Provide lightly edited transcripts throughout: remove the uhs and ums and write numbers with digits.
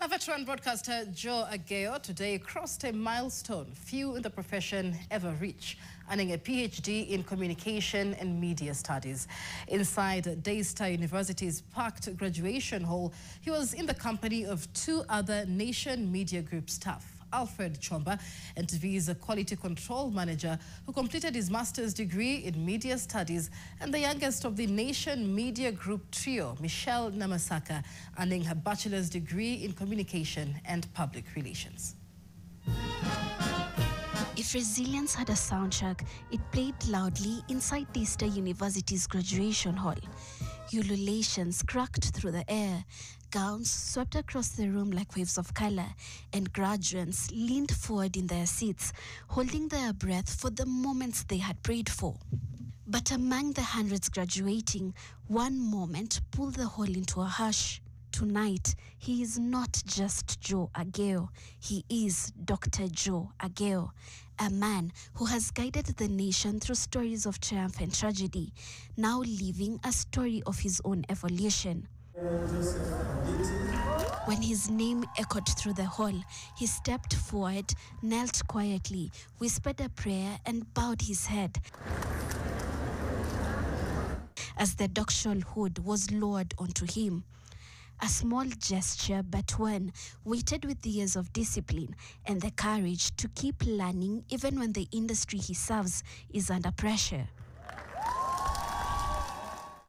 A veteran broadcaster Joe Ageyo today crossed a milestone few in the profession ever reach, earning a PhD in Communication and Media Studies. Inside Daystar University's packed graduation hall, he was in the company of two other Nation Media Group staff, Alfred Chomba, NTV's quality control manager, who completed his master's degree in media studies, and the youngest of the Nation Media Group trio, Michelle Namasaka, earning her bachelor's degree in communication and public relations. If resilience had a soundtrack, it played loudly inside Daystar University's graduation hall. Ululations cracked through the air, gowns swept across the room like waves of color, and graduates leaned forward in their seats, holding their breath for the moments they had prayed for. But among the hundreds graduating, one moment pulled the whole into a hush. Tonight, he is not just Joe Ageyo, he is Dr. Joe Ageyo, a man who has guided the nation through stories of triumph and tragedy, now living a story of his own evolution. When his name echoed through the hall, he stepped forward, knelt quietly, whispered a prayer, and bowed his head as the doctoral hood was lowered onto him. A small gesture, but one weighted with the years of discipline and the courage to keep learning even when the industry he serves is under pressure.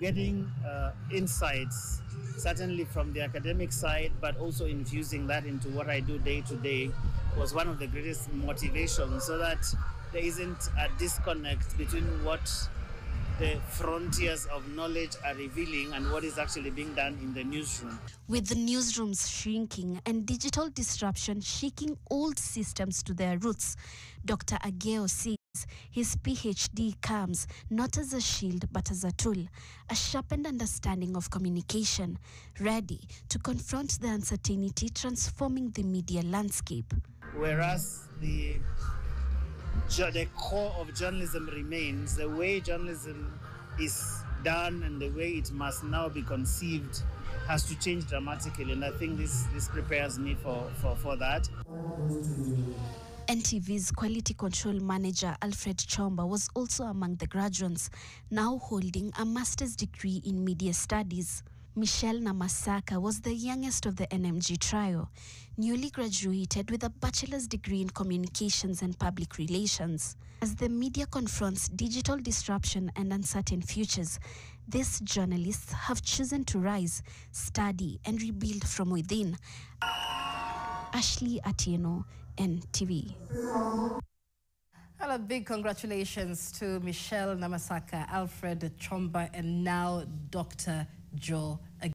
Getting insights, certainly from the academic side, but also infusing that into what I do day to day was one of the greatest motivations, so that there isn't a disconnect between what the frontiers of knowledge are revealing and what is actually being done in the newsroom. With the newsrooms shrinking and digital disruption shaking old systems to their roots, Dr. Ageyo says his PhD comes not as a shield but as a tool, a sharpened understanding of communication, ready to confront the uncertainty transforming the media landscape. Whereas the core of journalism remains, the way journalism is done and the way it must now be conceived has to change dramatically, and I think this prepares me for that. NTV's quality control manager Alfred Chomba was also among the graduates, now holding a master's degree in media studies. Michelle Namasaka was the youngest of the NMG trio, newly graduated with a bachelor's degree in communications and public relations. As the media confronts digital disruption and uncertain futures, these journalists have chosen to rise, study, and rebuild from within. Ashley Atieno, NTV. Well, a big congratulations to Michelle Namasaka, Alfred Chomba, and now Dr. Joe Ageyo.